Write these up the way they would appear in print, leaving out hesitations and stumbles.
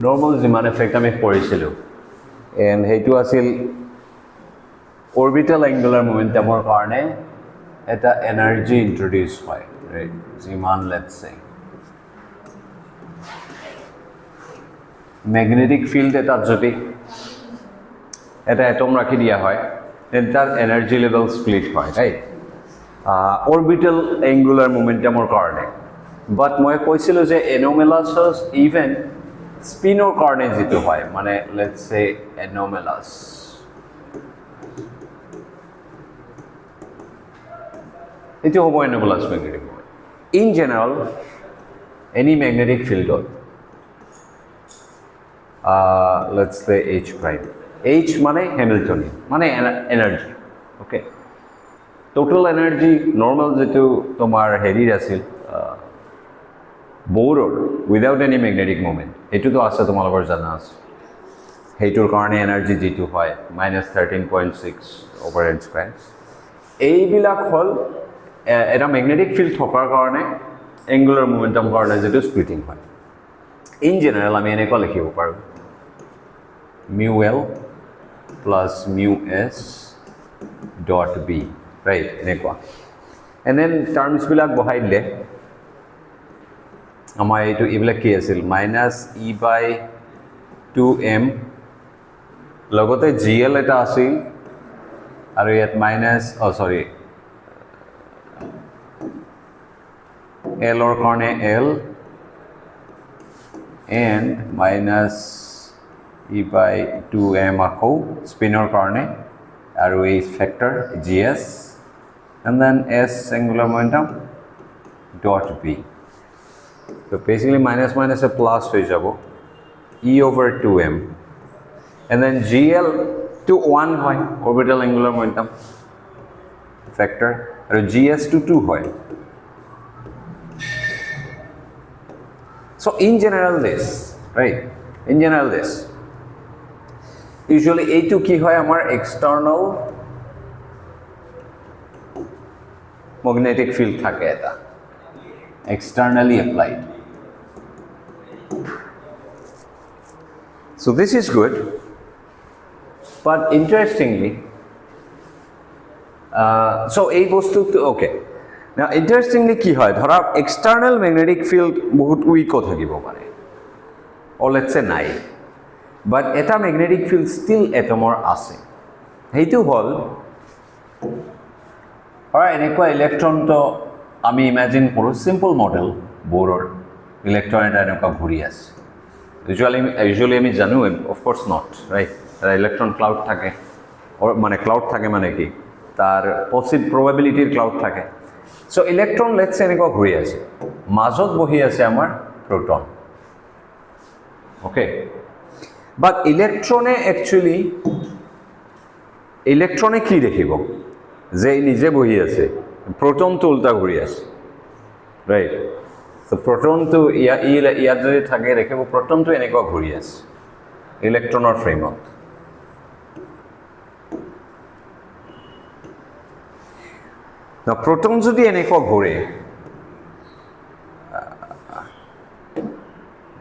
Normal যিমান effect আমি কৰিছিলোঁ এণ্ড সেইটো আছিল অৰবিটেল এংগুলাৰ মোমেণ্টামৰ কাৰণে এটা এনাৰ্জি ইন্ট্ৰডিউচ হয় ৰাইট যিমান লেটছ চে মেগনেটিক ফিল্ড এটাত যদি এটা এটম ৰাখি দিয়া হয় তেন তাৰ এনাৰ্জি লেভেল স্প্লিট হয় ৰাইট অৰবিটেল এংগুলাৰ মোমেণ্টামৰ কাৰণে বাট মই কৈছিলোঁ যে এনোমেলাছাছ ইভেন স্পিনৰ কাৰণে যেটো হয় মানে লেটস সে এনোমেলাস এটো হ'ব anomalous magnetic moment in general any magnetic ফিল্ডত let's say h prime h মানে হ্যামিল্টনিয়ান মানে energy okay total energy normal যেটো তোমার হেৰিৰ আছিল Borer without any magnetic moment. Etu to ase tomalokor jana ase. Heitur karone energy jitu hoy -13.6 over h square. Ei bilak hol eta magnetic field thokar karone angular momentum karone jitu splitting hoy. In general ami ene ko likhibo paru. Mu L plus mu S dot B. Right? Ene ko. And then terms bilak bohai dile আমাৰ এইটো ইবিলাক কি আছিল -e/2m লগতে gl এটা আছিল আৰু ইয়াত l ৰ কাৰণে l and -e/2m আকৌ স্পিনৰ কাৰণে আৰু এই factor gs and then s angular momentum dot b. So basically minus minus a plus হৈ যাব e/2m and then gl to 1 হয় orbital angular momentum factor আৰু gs to 2 হয়. So in general this right in general this usually a2 কি হয় আমাৰ external magnetic field থাকে এটা externally applied. So this is good, but interestingly, so a bostu okay. Now interestingly ki hoy dhora external magnetic field bahut weak thakibo pare or let's say nai but eta magnetic field still atomor ase heitu hol ora enekwa electron to আমি imagine কৰো simple model বোৰৰ electron এটা এনেকুৱা ঘূৰি আছে usually আমি জানো of course not right electron cloud থাকে মানে ক্লাউড থাকে মানে কি তার প্রবাবিলিটির ক্লাউড থাকে সো ইলেক্ট্রন লেটস সে এনেকুৱা ঘূৰি আছে মাজত বহি আছে আমাৰ প্রোটন ওকে বাট ইলেক্ট্রনে কি দেখিব যে নিজে বহি আছে proton to ulta ঘুরি আছে রাইট তো proton to ইয়াত যদি থাকে দেখিব proton to এনেকুৱা ঘুৰি আছে ইলেক্ট্ৰনৰ ফ্ৰেমত না proton যদি এনেকুৱা ঘুৰে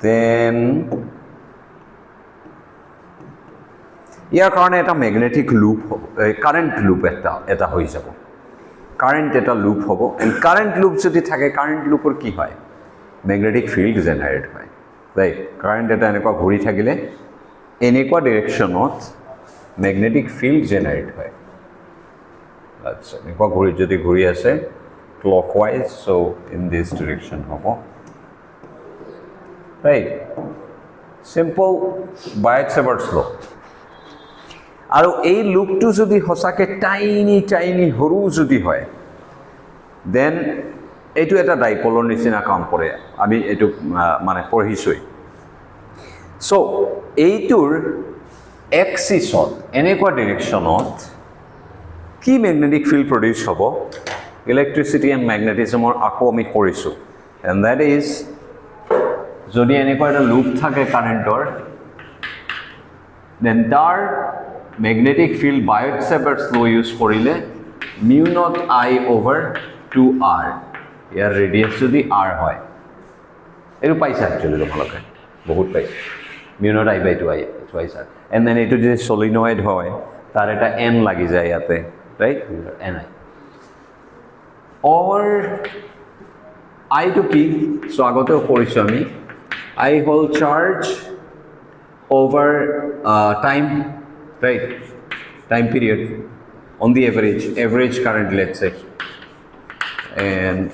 then ইয়াৰ কাৰণে এটা ম্যাগনেটিক লুপ কাৰেন্ট লুপ এটা হৈ যাব কাৰেন্ট এটা লুপ হবো এন্ড কাৰেন্ট লুপ যদি থাকে কাৰেন্ট লুপৰ কি হয় ম্যাগনেটিক ফিল্ড জেনাৰেট হয় ৰাইট কাৰেন্ট এটা এনেকুৱা ঘূৰি থাকিলে এনেকুৱা ডাইৰেকশনত ম্যাগনেটিক ফিল্ড জেনাৰেট হয় আচ্ছা এনেকুৱা যদি ঘূৰি আছে clockwise so in this direction হবো ৰাইট সিম্পল বায়ট-সেভাৰ্টছ ল আৰু এই লুপটো যদি হসাকে টাইনি হৰু যদি হয় দেন এটো এটা ডাইপোলৰ নিচিনা কাম কৰে আমি এটো মানে পঢ়িছই সো এইটোৰ এক্সিছত এনেকুৱা ডাইৰেকশনত কি ম্যাগনেটিক ফিল্ড প্ৰডিউস হ'ব ইলেক্ট্ৰিসিটি এন্ড ম্যাগনেটিজমৰ আকৌ আমি কৰিছো এন্ড দ্যাট ইজ যদি এনেকুৱা এটা লুপ থাকে কাৰেন্টৰ দেন তাৰ magnetic field Biot-Savart's law use korile mu naught I over 2r ইয়াৰ ৰেডিয়াস যদি r হয় এটো পাইছা একচুয়ালি তোমালোকে বহুত পাইছা mu naught I by 2 I twice r, and then এইটো যে solenoid হয় তার এটা n লাগি যায় ইয়াতে, right, ni, or I to কি, so আগতেও পড়িছো আমি, I whole charge over time, right, time period on the average current, let's say, and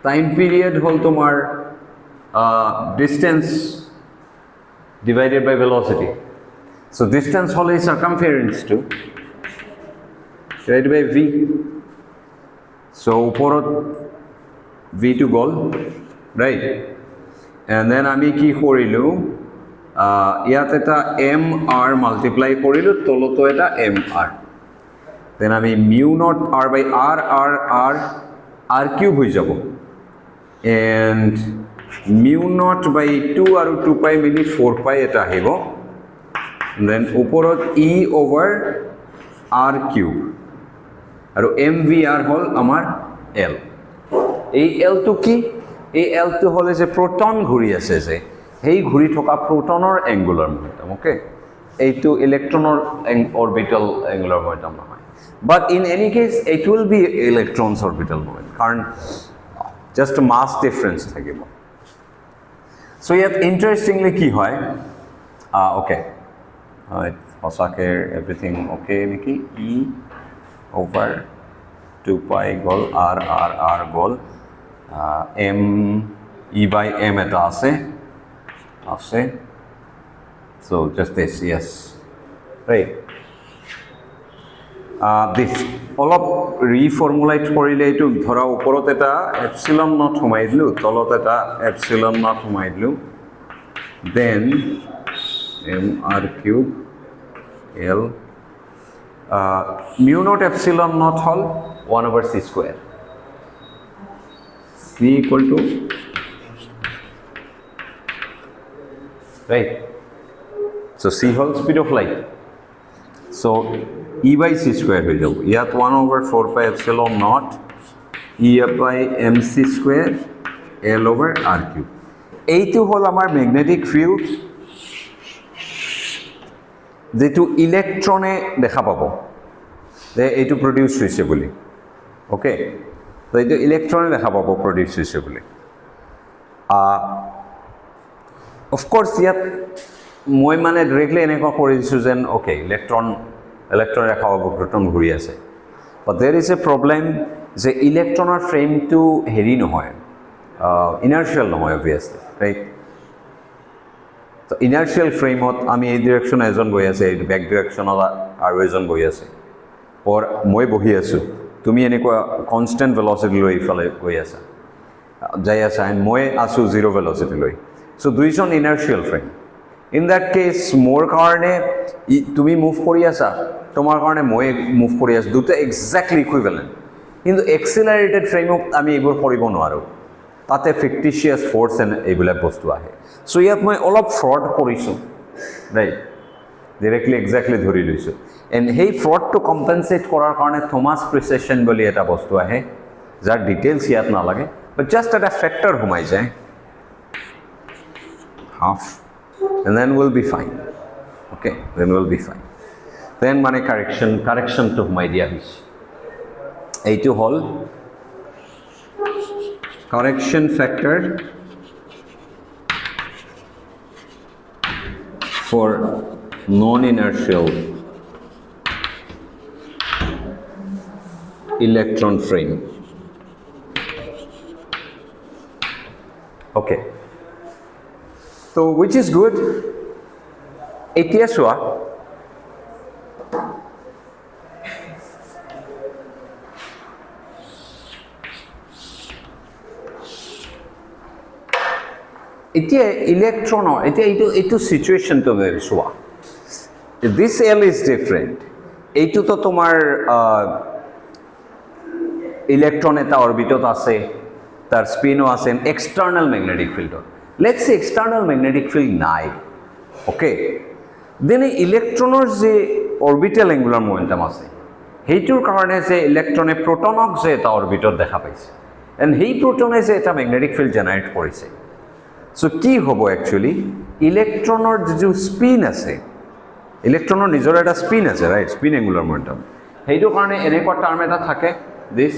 time period হল তোমার distance divided by velocity. So distance হল এই circumference to divided by v. So উপরত v to goal, right, and then আমি কি করিলো, ইয়াত এটা mr multiply করিলো, তলতো এটা mr, then আমি mu naught r by r cube হয়ে যাব, and mu naught by 2 আৰু 2 pi মিলি 4 pi এটা আহিব, then উপৰত e over r cube, আৰু mvr হল আমাৰ l. এই l টো কি, এই l টো হলে যে proton ঘূৰি আছে যে সেই ঘূৰি থকা protonৰ angular momentum, okay, এইটো electronৰ orbital angular momentum নহয়, but in any case it will be electrons orbital moment কাৰণ just mass difference থাকিব. So ইয়াত interestingly কি হয়, okay, সঁচাকে everything okay নেকি, e over 2 pi goal r goal, m e by m এটা আছে, so just this, yes, right, this অলপ রিফর্মুলেট কৰিলে এইটো ধৰা ওপৰত এটা এপসিলন নট সোমাই দিলো, তলত এটা এপসিলন নট সোমাই দিলো, then mr cube l, mu naught epsilon naught hall 1 over c square, c equal to, right, so c hall speed of light, so e by c square হয়ে যাব, ইয়াত 1 over 4 pi epsilon naught e by mc square l over r cube. এইটো হল আমাৰ magnetic field যেটো ইলেকট্রনে দেখা পাব যে এইটো প্রডিউস হৈছে বুলি, ওকে, তো এইটো ইলেকট্রনে দেখা পাব প্রডিউস হৈছে বুলি, of course ইয়াত মই মানে ডাইরেক্টলি এনেকুৱা কৰি দিছো যেন ওকে ইলেকট্ৰন দেখা পাব প্ৰোটন ঘূৰি আছে, but there is a problem যে ইলেকট্ৰনৰ ফ্ৰেমটো হেৰি নহয়, ইনাৰ্শিয়াল নহয় obviously, right, তো ইনাৰ্শিয়াল ফ্ৰেমত আমি এই ডিৰেকশন এজন গৈ আছে, এই ব্যাক ডিৰেকশনত আৰু এজন গৈ আছে, or মই বহি আছো, তুমি এনেকুৱা কনস্ট্যান্ট ভেলোসিটি লৈ ইফালে গৈ আছা, যাই আছা, and মই আছো জিরো ভেলোসিটি লৈ, সো দুইজন inertial frame, in that case মোৰ কাৰণে তুমি মুভ কৰি আছা, তোমাৰ কাৰণে মই মুভ কৰি আছো, দুটা এক্স্যাক্টলি ইকুইভ্যালেন্ট, কিন্তু এক্সিলাৰেটেড ফ্ৰেমক আমি এইবোৰ কৰিব নোৱাৰো, তাতে ফিক্টিশিয়াস ফোৰ্স এন্ড এইবিলাক বস্তু আহে, সো ইয়াত মই অলপ ফ্ৰড কৰিছো, ৰাইট, ডিৰেক্টলি এক্স্যাক্টলি ধৰি লৈছো, এণ্ড সেই ফ্ৰডটো কম্পেনসেট কৰাৰ কাৰণে থমাস প্ৰিসেশন বুলি এটা বস্তু আহে, যাৰ ডিটেইলস ইয়াত নালাগে, বাট জাস্ট এটা ফ্যাক্টৰ সোমাই যায়, half, and then we'll be fine, okay, then we'll be fine, then মানে কারেকশন to সোমাই দিয়া হৈছে, এইটো হল correction factor for non-inertial electron frame, okay, so which is good. এতিয়া চোৱা এতিয়া ইলেকট্ৰনৰ এতিয়া এইটো সিচুৱেশ্যনটো চোৱা, দিস এল ইজ ডিফাৰেন্ট, এইটো তো তোমাৰ ইলেকট্রন এটা অরবিটত আছে, তার স্পিনও আছে, এক্সটার্নাল ম্যাগনেটিক ফিল্ডত, লেটস সে এক্সটার্নাল ম্যাগনেটিক ফিল্ড নাই, ওকে, দেন এই ইলেকট্ৰনৰ যে অৰবিটাল এঙ্গুলাৰ মোমেন্টাম আছে সেইটোৰ কাৰণে যে ইলেকট্রনে প্রোটনক যে এটা অরবিটত দেখা পাইছে, এণ্ড সেই প্রোটনে যে এটা ম্যাগনেটিক ফিল্ড জেনারেট কৰিছে, সো কি হ'ব একচুয়ালি ইলেকট্ৰনৰ যে স্পিন আছে ইলেকট্ৰনৰ নিজৰ এটা স্পিন আছে ৰাইট স্পিন এঙ্গুলাৰ মোমেন্টাম সেইটো কাৰণে এনেকুৱা টাৰ্ম এটা থাকে দিস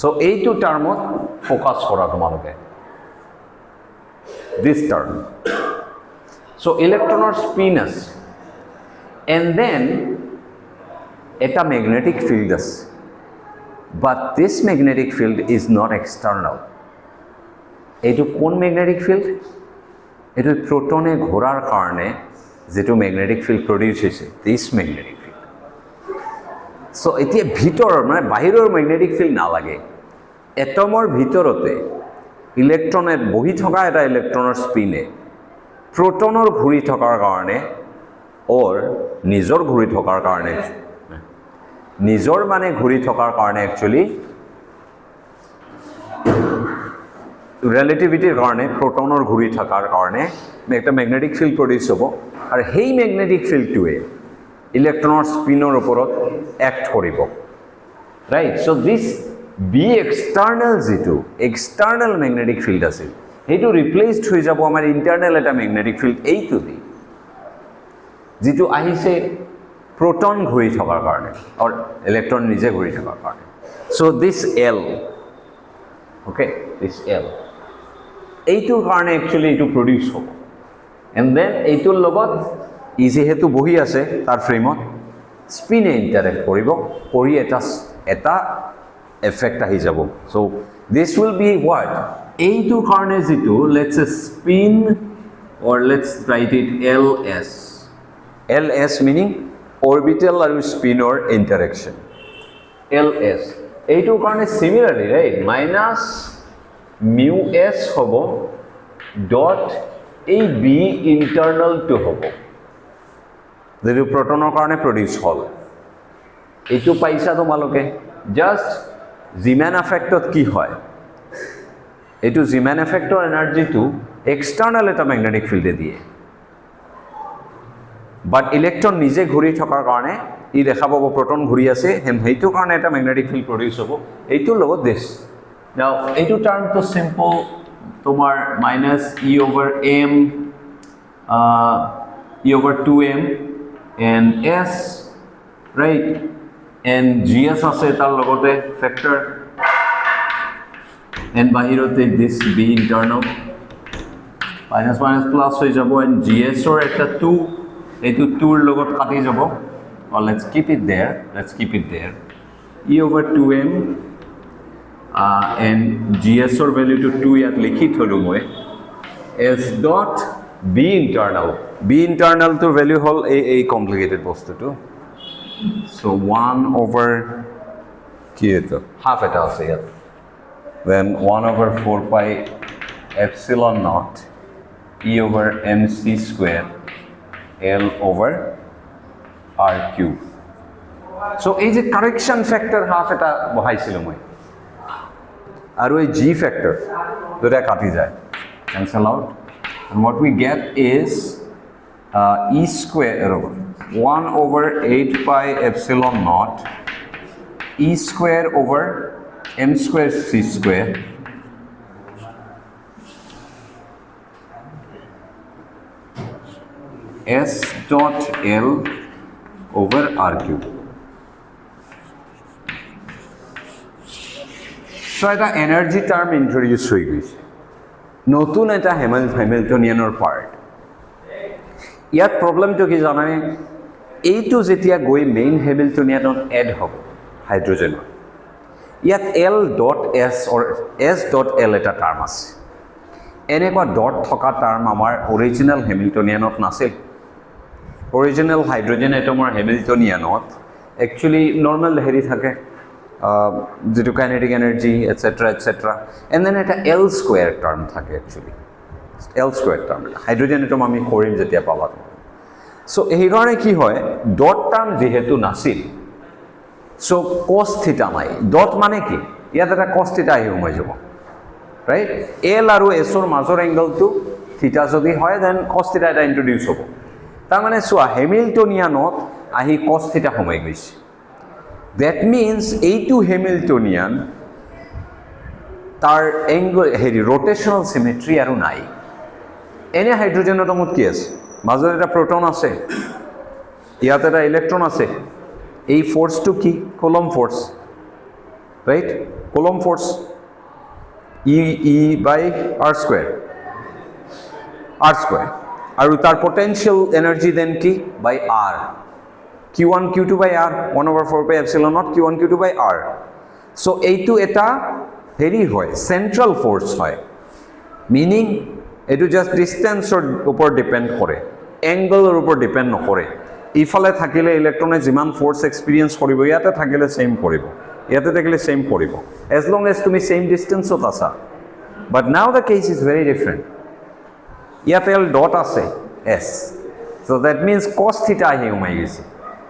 সো এইটো টাৰ্মত ফোকাস কৰা তোমালোকে this term so electron spin আছে and then eta magnetic field আছে but this magnetic field is not external etu kon magnetic field etu protone ghorar karone jetu magnetic field produce hoise this magnetic field so etia bhitor mane bahiror magnetic field na lage atomor bhitorote ইলেকট্রনের বহি থকা এটা ইলেকট্ৰনৰ স্পিনে প্ৰোটনৰ ঘূৰি থকাৰ কাৰণে ওৰ নিজৰ ঘূৰি থকাৰ কাৰণে নিজৰ মানে ঘূৰি থকাৰ কাৰণে একচুয়ালি ৰিলেটিভিটিৰ কাৰণে প্ৰোটনৰ ঘূৰি থকাৰ কাৰণে একটা ম্যাগনেটিক ফিল্ড প্ৰডিউস হ'ব আৰু সেই ম্যাগনেটিক ফিল্ডটোৱে ইলেকট্ৰনৰ স্পিনৰ ওপৰত অ্যাক্ট কৰিব ৰাইট সো দিস বি এক্সটাৰ্নাল যেটো এক্সটাৰ্নাল ম্যাগনেটিক ফিল্ড আছে সেইটো ৰিপ্লেসড হৈ যাব আমাৰ ইন্টাৰনাল এটা ম্যাগনেটিক ফিল্ড এইটো দি যেটো আহিছে প্ৰোটন ঘূৰি থকাৰ কাৰণে আৰু ইলেকট্ৰন নিজে ঘূৰি থকাৰ কাৰণে so this L okay this L এইটোৰ কাৰণে একচুয়ালি এইটো প্ৰডিউস হ'ব এন্ড দেন এইটোৰ লগত ইজি হেতু বহি আছে তাৰ ফ্ৰেমত স্পিনে ইন্টাৰেক্ট কৰিব কৰি এটা effect ahi jabo so this will be what এইটো কাৰণে যেটো let's say spin or let's write it ls meaning orbital আৰু spin or interaction ls এইটো কাৰণে similarly right minus mu s hobo dot a b internal to hobo যেটো protonৰ কাৰণে produce হল এইটো পাইছা তোমালোকে just জিমান এফেক্টত কি হয় এটো জিমান এফেক্টৰ এনাৰ্জিটো এক্সটাৰ্নাল এটা ম্যাগনেটিক ফিল্ডে দিয়ে বাট ইলেকট্ৰন নিজে ঘূৰি থকাৰ কাৰণে ই দেখা পাব প্ৰোটন ঘূৰি আছে হেইটো কাৰণে এটা ম্যাগনেটিক ফিল্ড প্ৰডিউস হ'ব এইটো লগত দিস নাও এইটো টার্ম তো সিম্পল তোমার minus e over m e over 2m and s right and gs আছে তার লগতে ফ্যাক্টর and বাহিৰতে this b internal minus minus plus হৈ যাব and gs or একটা 2 এইটো 2 ৰ লগত কাটি যাব or let's keep it there e over 2m and gs or value to 2 ইয়াত লিখি থলো মই s dot b internal to value হল এই complicated বস্তুটো so 1 over half এটা আছে ইয়াত then 1 over 4 pi epsilon naught e over mc square l over r cube so এই যে correction factor half এটা বহাইছিল মই আৰু এই g factor দুটা কাটি যায় cancel out and what we get is e square 1 over 8 pi epsilon naught e square over m square c square s dot l over r cube so এটা energy term introduce হৈ গৈছে নতুন এটা হ্যামিল্টনিয়ানৰ part ইয়াত প্রবলেমটো কি জানানে এইটো যেতিয়া গৈ মেইন হ্যামিল্টনিয়ানত এড হ'ব হাইড্ৰোজেনৰ ইয়াত l dot s or s dot l এটা টাৰ্ম আছে এনেকুৱা ডট থকা টাৰ্ম আমাৰ অৰিজিনাল হ্যামিল্টনিয়ানত নাছিল অৰিজিনাল হাইড্ৰোজেন এটমৰ হ্যামিল্টনিয়ানত একচুয়ালি নৰ্মাল হেৰি থাকে যেটো kinetic energy etcetera etcetera and then এটা এল স্কয়ার টার্ম থাকে actually L square term hydrogen atom আমি কৰিম যেতিয়া পাবা সো এই কাৰণে কি হয় ডট টার্ম যেহেতু নাছিল সো cos থিটা নাই ডট মানে কি ইয়াত এটা cos থিটা আহি হৈ যাব রাইট এল আৰু এস ৰ মাজৰ এংগলটো থিটা যদি হয় দেন cos থিটা এটা ইন্ট্ৰোডিউস হ'ব তাৰ মানে সোয়া হ্যামিল্টনিয়ানত আহি cos থিটা হৈ গৈছে That means A2 Hamiltonian তাৰ এংগল হেৰি ৰোটেশনাল সিমেট্ৰি আৰু নাই এনে হাইড্ৰোজেন এটমত কি আছে মাজত এটা প্ৰটন আছে ইয়াত এটা ইলেক্ট্ৰন আছে এই ফোৰ্সটো কি coulomb force right coulomb force E/r square আৰু তাৰ পটেনশিয়াল এনার্জি দেন কি বাই r q1 q2 by r 1/4 pi epsilon naught q1 q2 by r so এইটো এটা হেৰি হয় সেন্ট্ৰাল ফোৰ্স হয় মিনিং এটো জাস্ট ডিসটেন্সৰ ওপৰত ডিপেন্ড কৰে এংগলৰ ওপৰত ডিপেন্ড নকৰে ইফালে থাকিলে ইলেক্ট্ৰনে যিমান ফোৰ্স এক্সপেৰিয়েন্স কৰিব ইয়াতে থাকিলে সেম কৰিব ইয়াতে থাকিলে সেম কৰিব as long as তুমি সেম ডিসটেন্সত আছা but now the case is very different ইয়াতে l dot আছে s so that means cos theta আহি সোমাই গৈছে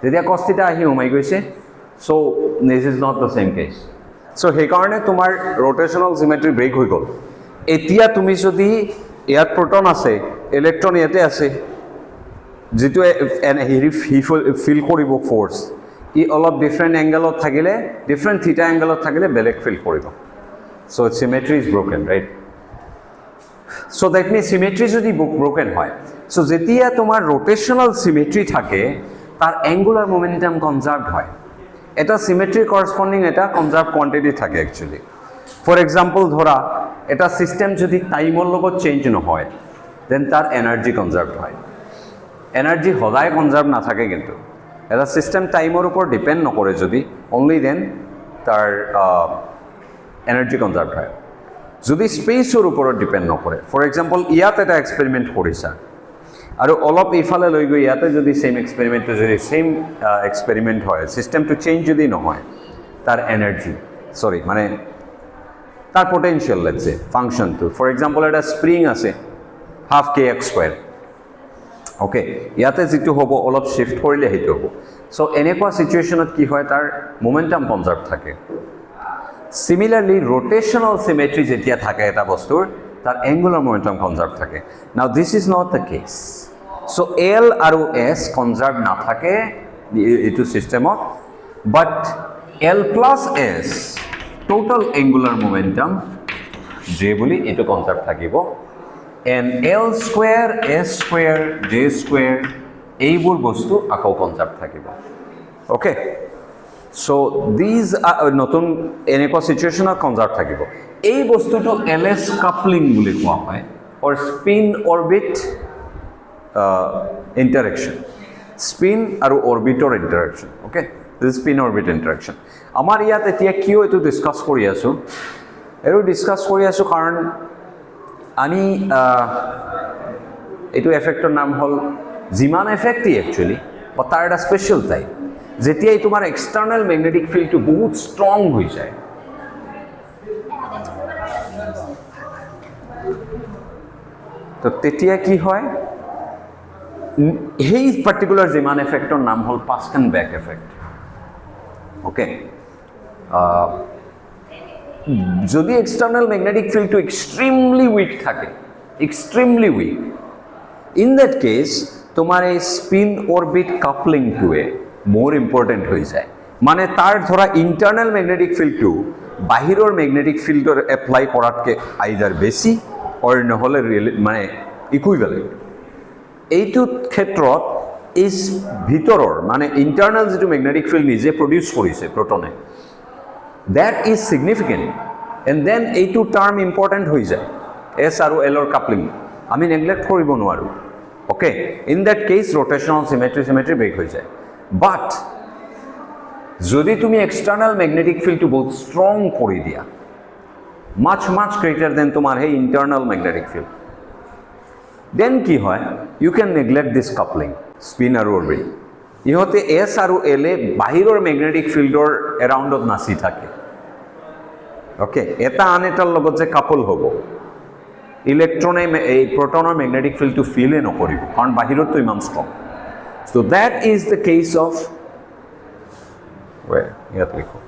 যেতিয়া cos theta আহি সোমাই গৈছে so this is not the same case so সেইকাৰণে তোমাৰ rotational symmetry break হৈ গল এতিয়া তুমি যদি ইয়াত proton আছে electron ইয়াতে আছে যেটো হেৰি ফিল কৰিব ফোৰ্স ই অলপ ডিফাৰেন্ট অ্যাঙ্গেলত থাকিলে ডিফাৰেন্ট থিটা অ্যাঙ্গেলত থাকিলে বেলেগ ফিল কৰিব so symmetry is broken right so that means symmetry যদি broken হয় so যেতিয়া তোমাৰ rotational symmetry থাকে তার angular momentum conserved হয় এটা symmetry corresponding এটা conserved quantity থাকে actually for example ধৰা এটা সিস্টেম যদি টাইমৰ লগত চেঞ্জ নহয় then তাৰ এনাৰ্জি conserved হয় এনাৰ্জি সদায় conserved না থাকে কিন্তু এটা সিস্টেম টাইমৰ ওপৰ ডিপেন্ড নকৰে যদি only then তাৰ এনাৰ্জি conserved হয় যদি স্পেসৰ ওপৰত ডিপেন্ড নকৰে ফৰ এক্সাম্পল ইয়াত এটা এক্সপেৰিমেন্ট কৰিছা আৰু অলপ ইফালে লৈ গৈ ইয়াতে যদি সেম এক্সপেৰিমেন্টটো যদি সেম এক্সপেৰিমেন্ট হয় সিস্টেমটো চেঞ্জ যদি নহয় তাৰ এনাৰ্জি সৰি মানে তাৰ পটেনশিয়াল লেটস সে ফাংশনটো ফৰ এক্সাম্পল এটা স্প্ৰিং আছে হাফ kx স্কয়াৰ ওকে ইয়াতে যেটো হ'ব অলপ শিফট কৰিলে হেটো হ'ব সো এনেকুৱা সিচুৱেচনত কি হয় তাৰ মোমেন্টাম কনজাৰ্ভ থাকে Similarly, rotational symmetry যেতিয়া থাকে এটা বস্তুৰ তার angular momentum conserved থাকে now this is not the case so L আৰু S conserved না থাকে এইটো সিস্টেমত but L plus S total angular momentum J বুলি এইটো conserved থাকিব and L square S square J square এইবোৰ বস্তু আকৌ conserved থাকিব okay so these are নতুন এনেকুৱা সিচুৱেচনত কনজাৰ্ভ থাকিব এই বস্তুটো ls কাপলিং বুলি কোৱা হয় or spin orbit interaction spin আৰু orbitor interaction okay this spin orbit interaction আমাৰ ইয়াত এতিয়া কিয় এটো ডিসকাস কৰি আছো এটো ডিসকাস কৰি আছো কাৰণ আমি এটো এফেক্টৰ নাম হল জিমান এফেক্টই একচুয়ালি বা তাৰ এটা স্পেশাল টাইপ যেতিয়াই তোমাৰ এক্সটাৰ্নাল ম্যাগনেটিক ফিল্ডটো বহুত স্ট্ৰং হৈ যায় তো তেতিয়া কি হয় এই পাৰ্টিকুলাৰ জিমান এফেক্টৰ নাম হল পাস্কেন ব্যাক এফেক্ট ওকে যদি এক্সটার্নাল ম্যাগনেটিক ফিল্ডটো এক্সট্রিমলি উইক থাকে extremely weak in that case তোমার এই স্পিন অরবিট কাপলিংটোৱে more important হৈ যায় মানে তাৰ ধৰা ইন্টাৰনাল ম্যাগনেটিক ফিল্ডটো বাহিৰৰ ম্যাগনেটিক ফিল্ডৰ এপ্লাই কৰাতকে আইদাৰ বেছি অৰ নহলে মানে ইকুইভ্যালেন্ট এইটো ক্ষেত্ৰত এই ভিতৰৰ মানে ইন্টাৰনাল যেটো ম্যাগনেটিক ফিল্ড নিজে প্ৰডিউস কৰিছে প্ৰটনে that is significant and then এইটো টাৰ্ম ইম্পৰ্টেন্ট হৈ যায় s আৰু l ৰ কাপলিং আমি নেগলেক্ট কৰিব নোৱাৰো okay in that case rotational symmetry break হৈ যায় but যদি তুমি এক্সটার্নাল ম্যাগনেটিক ফিল্ডটো বহুত স্ট্রং কৰি দিয়া much greater than তোমার এই ইন্টারনাল ম্যাগনেটিক ফিল্ড then কি হয় you can neglect this coupling spin আৰু orbit ইহতে s আৰু l এ বাহিৰৰ ম্যাগনেটিক ফিল্ডৰ এৰাউণ্ডত নাচি থাকে ওকে এটা আন এটাৰ লগত যে কাপল হ'ব ইলেক্ট্ৰনে এই প্ৰটনৰ ম্যাগনেটিক ফিল্ডটো ফিল নকৰিব কাৰণ বাহিৰতো ইমান strong so that is the case of where yet likho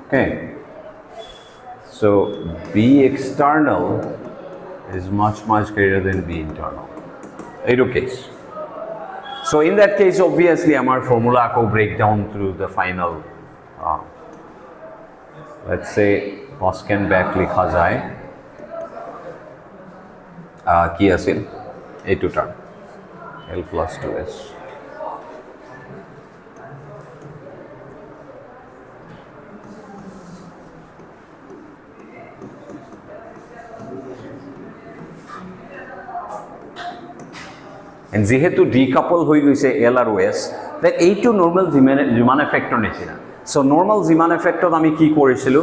okay so B external is much greater than B internal এইটো case So in that case, obviously, our formula will break down through the final. Let's say Paschen back likha jay. Ki asil? A2 term. L plus 2s. And যেহেতু decouple হৈ গৈছে L আৰু S, then এইটো normal Zeeman effect নিচিনা. So normal Zeeman effect আমি কি কৰিছিলো?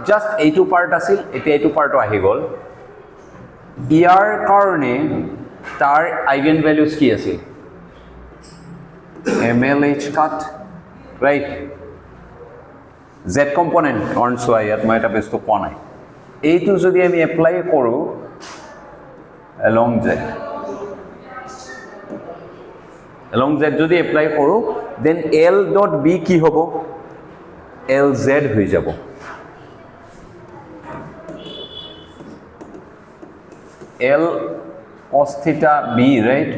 Just এইটো part আছিল, এতিয়া এইটো part আহি গল. ইয়াৰ কাৰণে তাৰ আইগেন ভ্যালুজ কি আছিল? MLH cut, right? Z component on সোয়া ইয়াত মই এটা বস্তু কোৱা নাই. এইটো যদি আমি এপ্লাই কৰো along Z z যদি এপ্লাই কৰো, then L dot B কি হ'ব? LZ হৈ যাব. L cos theta B, right?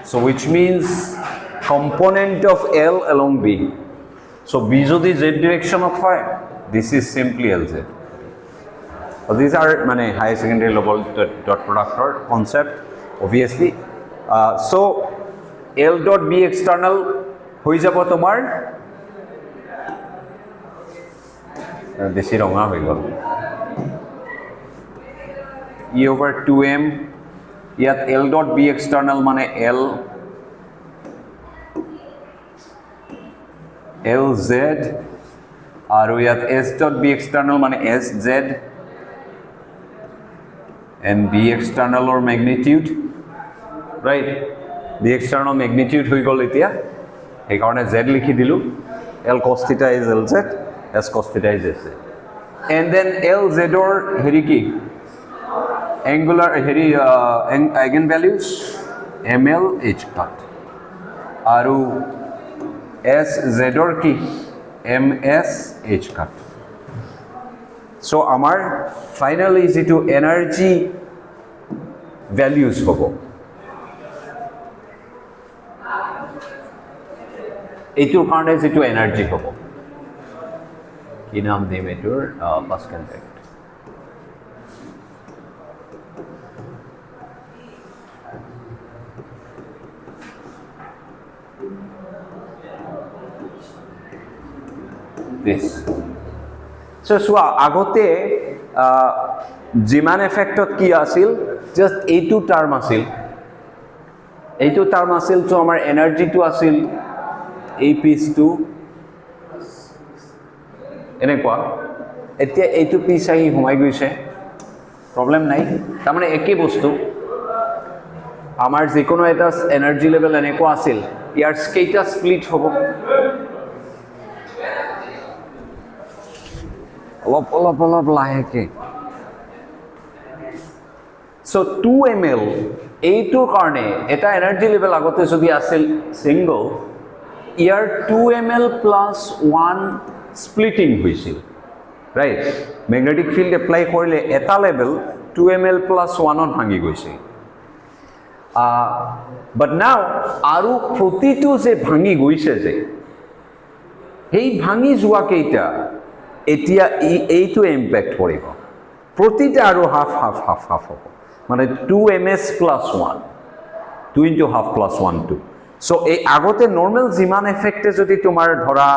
So which means component of L along B. So B যদি Z direction of হয়, this is simply LZ. So these are মানে higher secondary level dot product concept, obviously. So L dot B external হৈ যাব তোমাৰ বেছি ৰঙা হৈ গল E over 2m ইয়াত L dot B external মানে L LZ আৰু ইয়াত S dot B external মানে SZ and B external or magnitude, right? The external magnitude হৈ গল এতিয়া এই কাৰণে Z লিখি দিলো. L cos theta is LZ, S cos theta is SZ. And then LZ or হেৰি কি angular হেৰি eigen values MLH cut আৰু SZ or কি MSH cut. So আমাৰ finally যেটো energy values হ'ব এইটোৰ কাৰণে যেটো এনাৰ্জি হ'ব কি নাম দিম এইটোৰ Paschen effect. this so আগতে Zeeman effectত কি আছিল? just এইটো টার্ম আছিল, এইটো টার্ম আছিল. তো আমাৰ এনাৰ্জিটো আছিল এই পিসটো এনেকুৱা. এতিয়া এইটো পিস আহি সোমাই গৈছে, প্ৰবলেম নাই. তাৰমানে একে বস্তু আমাৰ যিকোনো এটা এনাৰ্জি লেভেল এনেকুৱা আছিল, ইয়াৰ কেইটা স্প্লিট হ'ব অলপ লাহেকে. So 2 ml এইটোৰ কাৰণে এটা এনাৰ্জি লেভেল আগতে যদি আছিল সিঙ্গল, ইয়াৰ 2 ml plus 1 splitting হৈছিল, right? Magnetic field apply কৰিলে এটা লেভেল 2 ml plus 1 ত ভাঙি গৈছিল. But now আৰু প্ৰতিটো যে ভাঙি গৈছে যে সেই ভাঙি যোৱা কেইটা এতিয়া এইটো ইম্প্যাক্ট কৰিব, প্ৰতিটা আৰু হাফ হাফ হাফ হাফ হ'ব, মানে 2 ms plus 1 2 into half plus 1 2. So এই আগতে নর্মাল Zeeman effect যদি তোমাৰ ধৰা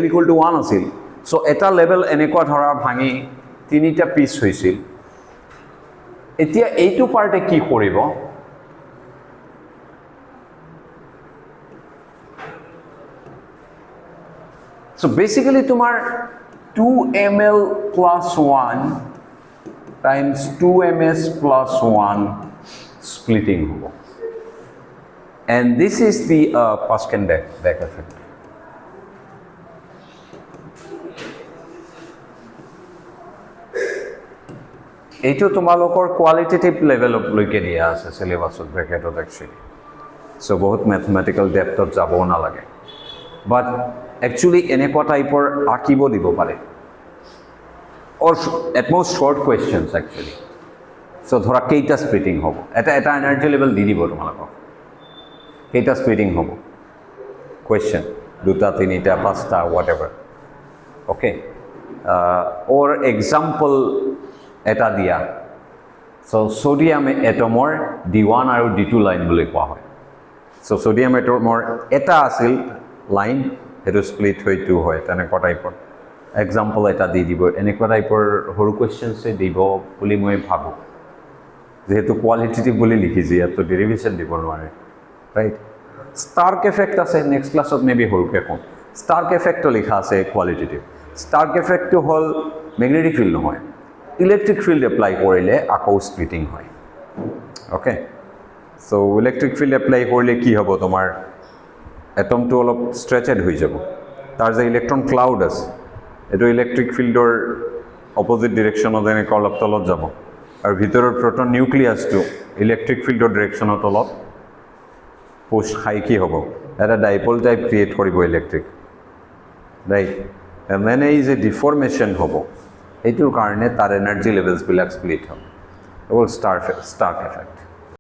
L equal to 1 আছিল, so এটা লেভেল এনেকুৱা ধৰা ভাঙি তিনিটা পিস হৈছিল. এতিয়া এইটো পাৰ্টে কি কৰিব? So basically তোমার 2 ml plus 1 times 2 ms plus 1 splitting হ'ব. And this is the Paschen back effect. এইটো তোমালোকৰ কোয়ালিটেটিভ লেভেলত লৈকে দিয়া আছে সিলেবাসত ব্ৰ্যাকেটত একচুয়ালি. সো বহুত ম্যাথমেটিক্যাল ডেপথত যাবও নালাগে, বাট একচুয়ালি এনেকুৱা টাইপৰ আঁকিব দিব পাৰে, or at most short questions actually. So ধৰা কেইটা স্প্লিটিং হ'ব, এটা এনাৰ্জি লেভেল দি দিব তোমালোকক, কেইটা স্প্লিটিং হ'ব কুৱেশ্যন 2টা 3টা 5টা whatever okay or example এটা দিয়া চ' ছ'ডিয়াম এটমৰ D1 আৰু D2 লাইন বুলি কোৱা হয় চ' ছ'ডিয়াম এটমৰ এটা আছিল লাইন সেইটো স্প্লিট হৈ 2 হয় তেনেকুৱা টাইপৰ এক্সাম্পল এটা দি দিব এনেকুৱা টাইপৰ সৰু কুৱেশ্যনছে দিব বুলি মই ভাবোঁ যেহেতু কোৱালিটেটিভ বুলি লিখিছে ইয়াতো ডেৰিভেশ্যন দিব নোৱাৰে ৰাইট ষ্টাৰ্ক এফেক্ট আছে নেক্সট ক্লাছত মেবি সৰুকৈ কওঁ ষ্টাৰ্ক এফেক্টটো লিখা আছে কোৱালিটেটিভ ষ্টাৰ্ক এফেক্টটো হ'ল মেগনেটিক ফিল্ড নহয় ইলেক্ট্ৰিক ফিল্ড এপ্লাই কৰিলে আকৌ স্প্লিটিং হয় okay so' electric field apply কৰিলে কি হ'ব তোমাৰ এটমটো অলপ ষ্ট্ৰেচেড হৈ যাব তাৰ যে ইলেক্ট্ৰন ক্লাউড আছে এইটো ইলেক্ট্ৰিক ফিল্ডৰ অপজিট ডিৰেকশ্যনত এনেকৈ অলপ তলত যাব আৰু ভিতৰৰ প্ৰটন নিউক্লিয়াছটো ইলেক্ট্ৰিক ফিল্ডৰ ডিৰেকশ্যনত অলপ পুছ খাই কি হ'ব এটা ডাইপল টাইপ ক্ৰিয়েট কৰিব ইলেক্ট্ৰিক ৰাইট দেন এই যে ডিফৰ্মেশ্যন হ'ব সেইটোৰ কাৰণে তাৰ এনাৰ্জি লেভেলছবিলাক স্প্লিট হ'ব ষ্টাৰ্ক এফেক্ট